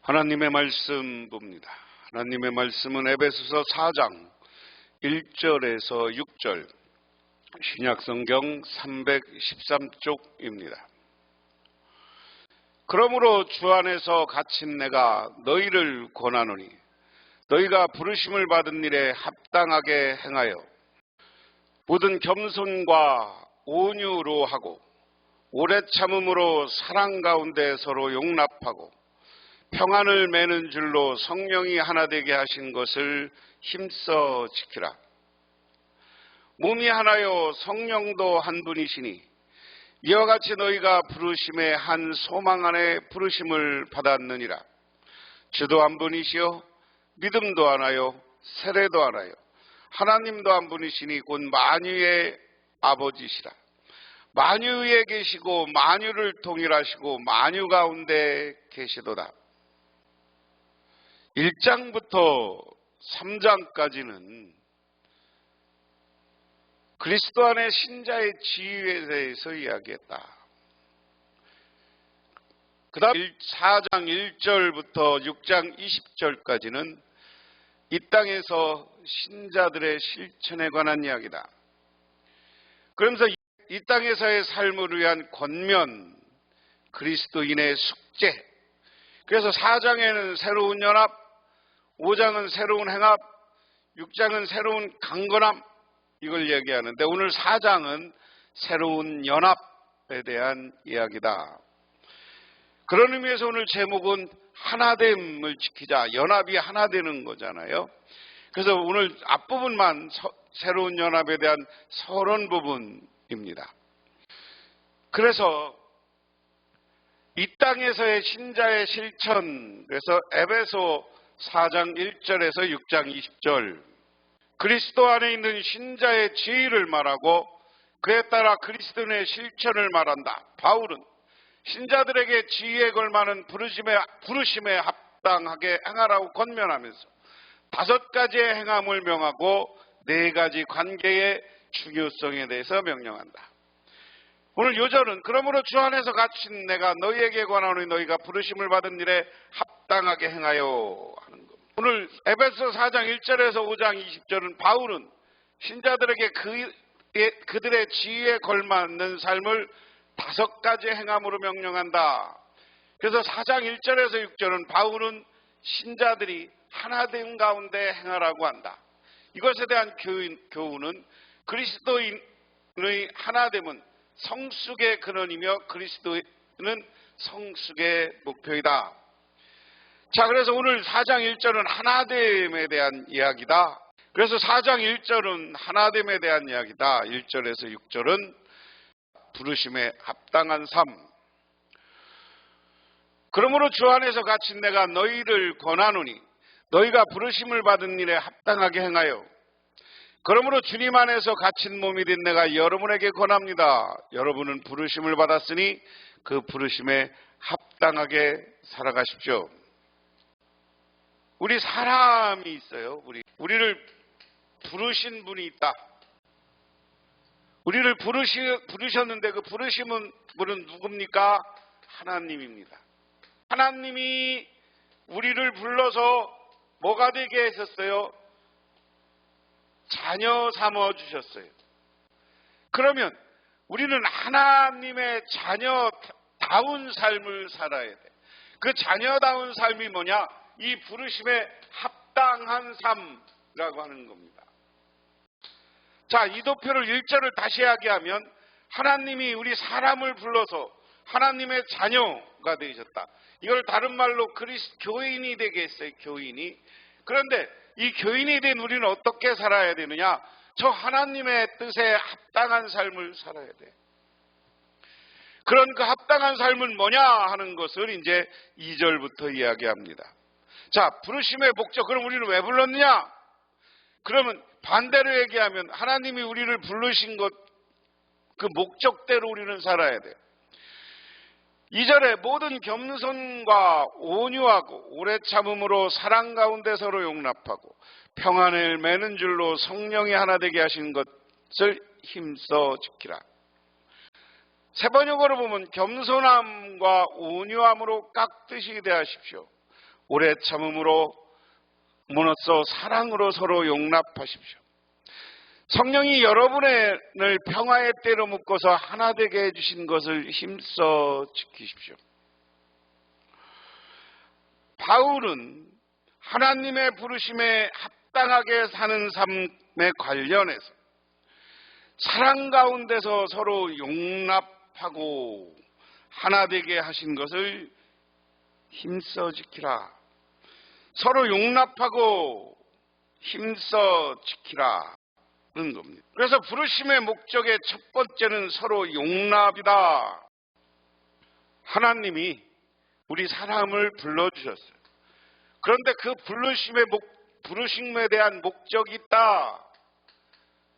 하나님의 말씀 봅니다. 하나님의 말씀은 에베소서 4장 1절에서 6절, 신약성경 313쪽입니다. 그러므로 주 안에서 갇힌 내가 너희를 권하노니 너희가 부르심을 받은 일에 합당하게 행하여 모든 겸손과 온유로 하고 오래 참음으로 사랑 가운데 서로 용납하고 평안을 매는 줄로 성령이 하나 되게 하신 것을 힘써 지키라. 몸이 하나요 성령도 한 분이시니 이와 같이 너희가 부르심의 한 소망 안에 부르심을 받았느니라. 주도 한 분이시요 믿음도 하나요 세례도 하나요 하나님도 한 분이시니 곧 만유의 아버지시라. 만유 위에 계시고 만유를 통일하시고 만유 가운데 계시도다. 1장부터 3장까지는 그리스도 안의 신자의 지위에 대해서 이야기했다. 그 다음 4장 1절부터 6장 20절까지는 이 땅에서 신자들의 실천에 관한 이야기다. 그러면서 이 땅에서의 삶을 위한 권면, 그리스도인의 숙제. 그래서 4장에는 새로운 연합, 5장은 새로운 행합, 6장은 새로운 강건함, 이걸 얘기하는데 오늘 4장은 새로운 연합에 대한 이야기다. 그런 의미에서 오늘 제목은 하나됨을 지키자. 연합이 하나 되는 거잖아요. 그래서 오늘 앞부분만 새로운 연합에 대한 서론 부분입니다. 그래서 이 땅에서의 신자의 실천, 그래서 에베소 4장 1절에서 6장 20절, 그리스도 안에 있는 신자의 지위를 말하고 그에 따라 그리스도인의 실천을 말한다. 바울은 신자들에게 지위에 걸맞는 부르심에 합당하게 행하라고 권면하면서 5가지의 행함을 명하고 4가지 관계의 중요성에 대해서 명령한다. 오늘 요절은 그러므로 주 안에서 갇힌 내가 너희에게 권하노니 너희가 부르심을 받은 일에 합당하게 행하여 하는 것. 오늘 에베소 4장 1절에서 5장 20절은 바울은 신자들에게 그들의 지위에 걸맞는 삶을 5가지 행함으로 명령한다. 그래서 4장 1절에서 6절은 바울은 신자들이 하나됨 가운데 행하라고 한다. 이것에 대한 교훈은 그리스도인의 하나됨은 성숙의 근원이며 그리스도는 성숙의 목표이다. 자, 그래서 오늘 4장 1절은 하나됨에 대한 이야기다. 그래서 4장 1절은 하나됨에 대한 이야기다. 1절에서 6절은 부르심에 합당한 삶. 그러므로 주 안에서 갇힌 내가 너희를 권하노니 너희가 부르심을 받은 일에 합당하게 행하여 그러므로 주님 안에서 갇힌 몸이 된 내가 여러분에게 권합니다. 여러분은 부르심을 받았으니 그 부르심에 합당하게 살아가십시오. 우리 사람이 있어요. 우리를 부르신 분이 있다. 우리를 부르셨는데 그 부르심은 분은 누굽니까? 하나님입니다. 하나님이 우리를 불러서 뭐가 되게 하셨어요? 자녀 삼아 주셨어요. 그러면 우리는 하나님의 자녀다운 삶을 살아야 돼. 그 자녀다운 삶이 뭐냐? 이 부르심에 합당한 삶이라고 하는 겁니다. 자, 이도표를 1절을 다시 이야기하면 하나님이 우리 사람을 불러서 하나님의 자녀가 되셨다. 이걸 다른 말로 교인이 되게 했어요. 교인이. 그런데 이 교인이 된 우리는 어떻게 살아야 되느냐? 저 하나님의 뜻에 합당한 삶을 살아야 돼. 그런 그 합당한 삶은 뭐냐 하는 것을 이제 2절부터 이야기합니다. 자, 부르심의 목적. 그럼 우리는 왜 불렀느냐? 그러면 반대로 얘기하면 하나님이 우리를 부르신 것, 그 목적대로 우리는 살아야 돼요. 2절에 모든 겸손과 온유하고 오래 참음으로 사랑 가운데 서로 용납하고 평안을 매는 줄로 성령이 하나 되게 하신 것을 힘써 지키라. 세번역으로 보면 겸손함과 온유함으로 깍듯이 대하십시오. 오래 참음으로 무너서 사랑으로 서로 용납하십시오. 성령이 여러분을 평화의 때로 묶어서 하나 되게 해주신 것을 힘써 지키십시오. 바울은 하나님의 부르심에 합당하게 사는 삶에 관련해서 사랑 가운데서 서로 용납하고 하나 되게 하신 것을 힘써 지키라. 서로 용납하고 힘써 지키라는 겁니다. 그래서 부르심의 목적의 첫 번째는 서로 용납이다. 하나님이 우리 사람을 불러주셨어요. 그런데 그 부르심에 대한 목적이 있다.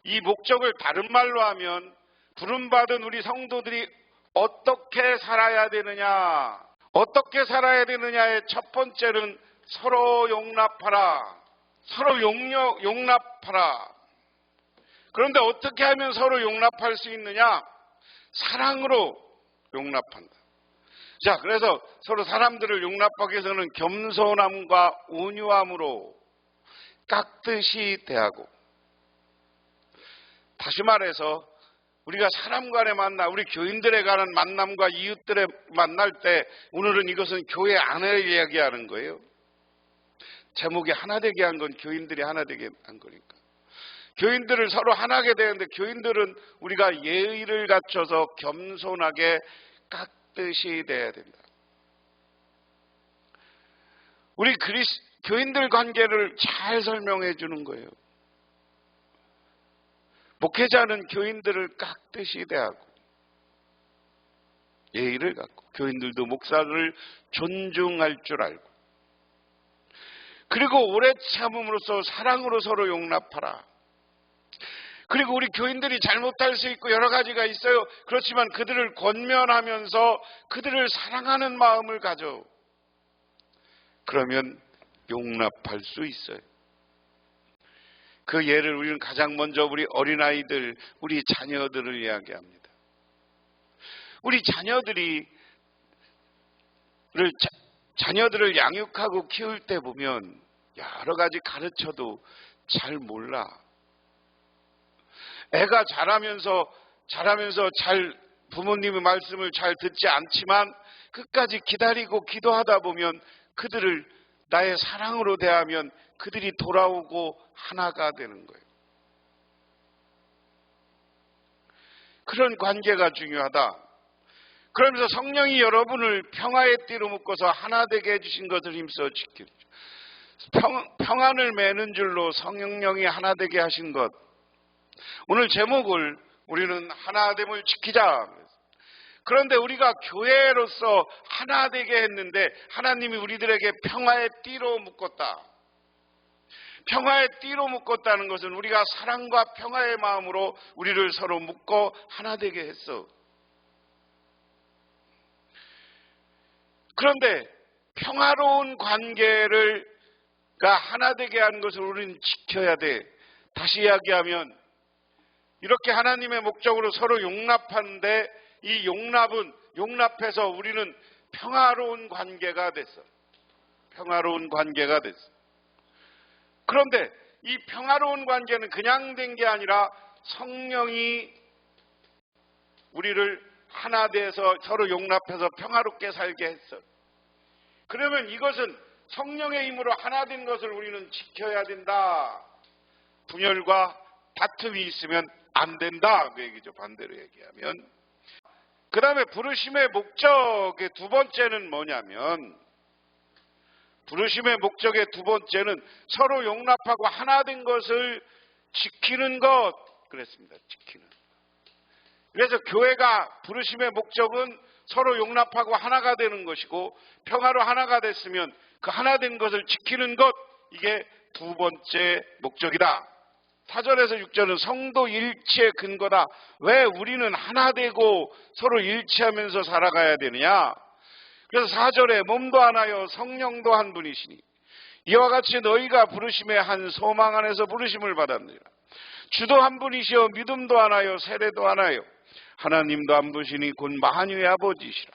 이 목적을 다른 말로 하면 부름받은 우리 성도들이 어떻게 살아야 되느냐, 어떻게 살아야 되느냐의 첫 번째는 서로 용납하라. 서로 용납하라. 그런데 어떻게 하면 서로 용납할 수 있느냐? 사랑으로 용납한다. 자, 그래서 서로 사람들을 용납하기 위해서는 겸손함과 온유함으로 깍듯이 대하고, 다시 말해서 우리가 사람 간의 만남, 우리 교인들에 관한 만남과 이웃들의 만날 때, 오늘은 이것은 교회 안을 이야기하는 거예요. 제목이 하나 되게 한 건 교인들이 하나 되게 한 거니까. 교인들을 서로 하나게 되는데, 교인들은 우리가 예의를 갖춰서 겸손하게 깍듯이 돼야 된다. 우리 교인들 관계를 잘 설명해 주는 거예요. 목회자는 교인들을 깍듯이 대하고 예의를 갖고, 교인들도 목사를 존중할 줄 알고, 그리고 오래 참음으로써 사랑으로 서로 용납하라. 그리고 우리 교인들이 잘못할 수 있고 여러 가지가 있어요. 그렇지만 그들을 권면하면서 그들을 사랑하는 마음을 가져. 그러면 용납할 수 있어요. 그 예를 우리는 가장 먼저 우리 어린아이들, 우리 자녀들을 이야기합니다. 우리 자녀들을 양육하고 키울 때 보면 여러 가지 가르쳐도 잘 몰라. 애가 자라면서 잘 부모님의 말씀을 잘 듣지 않지만 끝까지 기다리고 기도하다 보면 그들을 나의 사랑으로 대하면 그들이 돌아오고 하나가 되는 거예요. 그런 관계가 중요하다. 그러면서 성령이 여러분을 평화의 띠로 묶어서 하나 되게 해주신 것을 힘써 지키죠. 평안을 매는 줄로 성령이 하나 되게 하신 것. 오늘 제목을 우리는 하나됨을 지키자. 그런데 우리가 교회로서 하나 되게 했는데 하나님이 우리들에게 평화의 띠로 묶었다. 평화의 띠로 묶었다는 것은 우리가 사랑과 평화의 마음으로 우리를 서로 묶어 하나 되게 했어. 그런데 평화로운 관계가 하나 되게 하는 것을 우리는 지켜야 돼. 다시 이야기하면 이렇게 하나님의 목적으로 서로 용납하는데, 이 용납해서 우리는 평화로운 관계가 됐어. 평화로운 관계가 됐어. 그런데 이 평화로운 관계는 그냥 된 게 아니라 성령이 우리를 하나 돼서 서로 용납해서 평화롭게 살게 했어. 그러면 이것은 성령의 힘으로 하나 된 것을 우리는 지켜야 된다. 분열과 다툼이 있으면 안 된다. 그 얘기죠. 반대로 얘기하면. 그 다음에 부르심의 목적의 두 번째는 뭐냐면, 부르심의 목적의 두 번째는 서로 용납하고 하나 된 것을 지키는 것. 그랬습니다. 지키는. 그래서 교회가 부르심의 목적은 서로 용납하고 하나가 되는 것이고, 평화로 하나가 됐으면 그 하나 된 것을 지키는 것, 이게 두 번째 목적이다. 4절에서 6절은 성도 일치의 근거다. 왜 우리는 하나 되고 서로 일치하면서 살아가야 되느냐? 그래서 4절에 몸도 하나요 성령도 한 분이시니 이와 같이 너희가 부르심의 한 소망 안에서 부르심을 받았느니라. 주도 한 분이시여 믿음도 하나요 세례도 하나요 하나님도 한 분이시니 곧 만유의 아버지시라.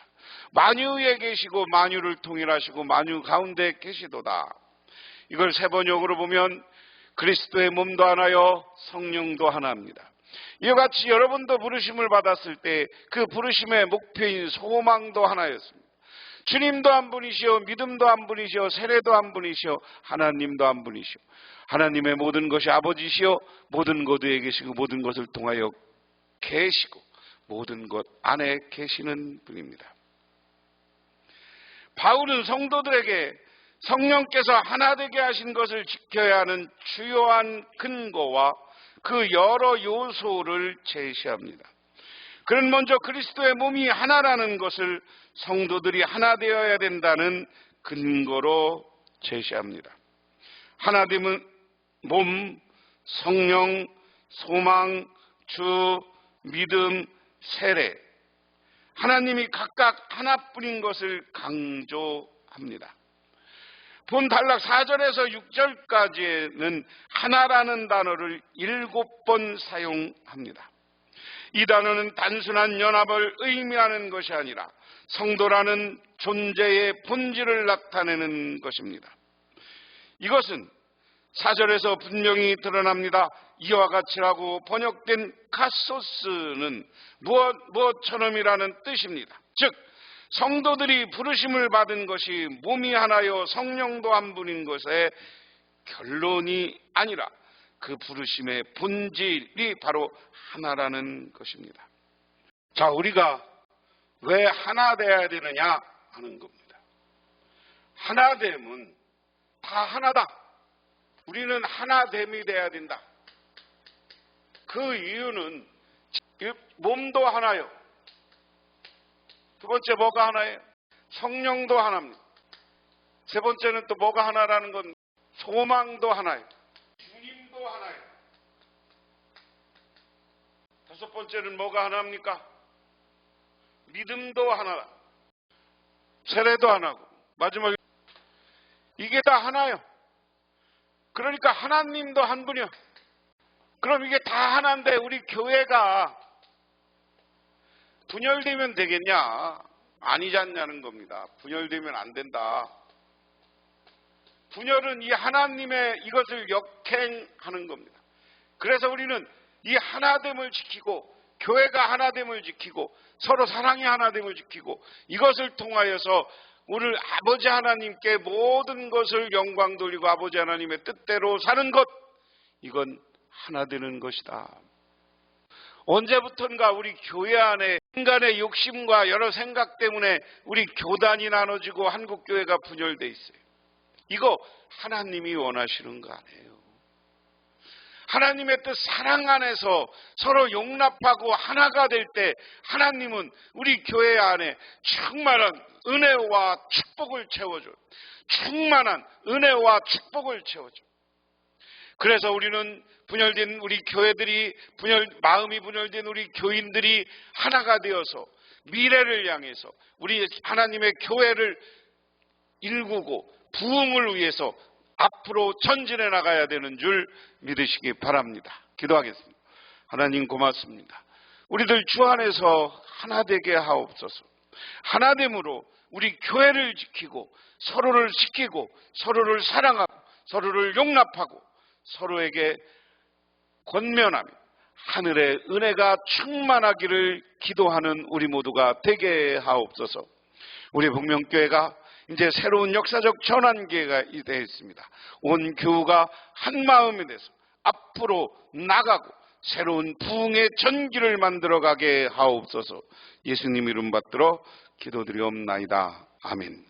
만유에 계시고 만유를 통일하시고 만유 가운데 계시도다. 이걸 세번역으로 보면 그리스도의 몸도 하나요 성령도 하나입니다. 이와 같이 여러분도 부르심을 받았을 때 그 부르심의 목표인 소망도 하나였습니다. 주님도 한 분이시오, 믿음도 한 분이시오, 세례도 한 분이시오, 하나님도 한 분이시오. 하나님의 모든 것이 아버지시오, 모든 것 위에 계시고 모든 것을 통하여 계시고 모든 것 안에 계시는 분입니다. 바울은 성도들에게 성령께서 하나 되게 하신 것을 지켜야 하는 주요한 근거와 그 여러 요소를 제시합니다. 그는 먼저 그리스도의 몸이 하나라는 것을 성도들이 하나 되어야 된다는 근거로 제시합니다. 하나됨은 몸, 성령, 소망, 주, 믿음, 세례, 하나님이 각각 하나뿐인 것을 강조합니다. 본 단락 4절에서 6절까지는 하나라는 단어를 7번 사용합니다. 이 단어는 단순한 연합을 의미하는 것이 아니라 성도라는 존재의 본질을 나타내는 것입니다. 이것은 4절에서 분명히 드러납니다. 이와 같이라고 번역된 카소스는 무엇처럼이라는 뜻입니다. 즉 성도들이 부르심을 받은 것이 몸이 하나요 성령도 한 분인 것의 결론이 아니라 그 부르심의 본질이 바로 하나라는 것입니다. 자, 우리가 왜 하나 돼야 되느냐 하는 겁니다. 하나됨은 다 하나다. 우리는 하나됨이 돼야 된다. 그 이유는 몸도 하나요. 두 번째 뭐가 하나예요? 성령도 하나입니다. 세 번째는 또 뭐가 하나라는 건 소망도 하나예요. 주님도 하나예요. 다섯 번째는 뭐가 하나입니까? 믿음도 하나다. 세례도 하나고 마지막에 이게 다 하나예요. 그러니까 하나님도 한 분이요. 그럼 이게 다 하나인데 우리 교회가 분열되면 되겠냐? 아니지 않냐는 겁니다. 분열되면 안 된다. 분열은 이 하나님의 이것을 역행하는 겁니다. 그래서 우리는 이 하나됨을 지키고 교회가 하나됨을 지키고 서로 사랑의 하나됨을 지키고 이것을 통하여서 오늘 아버지 하나님께 모든 것을 영광 돌리고 아버지 하나님의 뜻대로 사는 것, 이건 하나 되는 것이다. 언제부턴가 우리 교회 안에 인간의 욕심과 여러 생각 때문에 우리 교단이 나눠지고 한국교회가 분열돼 있어요. 이거 하나님이 원하시는 거 아니에요. 하나님의 뜻 사랑 안에서 서로 용납하고 하나가 될 때 하나님은 우리 교회 안에 충만한 은혜와 축복을 채워줘요. 충만한 은혜와 축복을 채워줘요. 그래서 우리는 분열된 우리 교회들이 마음이 분열된 우리 교인들이 하나가 되어서 미래를 향해서 우리 하나님의 교회를 일구고 부흥을 위해서 앞으로 전진해 나가야 되는 줄 믿으시기 바랍니다. 기도하겠습니다. 하나님 고맙습니다. 우리들 주 안에서 하나 되게 하옵소서. 하나됨으로 우리 교회를 지키고 서로를 지키고 서로를 사랑하고 서로를 용납하고 서로에게 권면하며 하늘의 은혜가 충만하기를 기도하는 우리 모두가 되게 하옵소서. 우리 복명교회가 이제 새로운 역사적 전환기회가 되었습니다. 온 교우가 한 마음이 돼서 앞으로 나가고 새로운 부흥의 전기를 만들어가게 하옵소서. 예수님 이름 받들어 기도드리옵나이다. 아멘.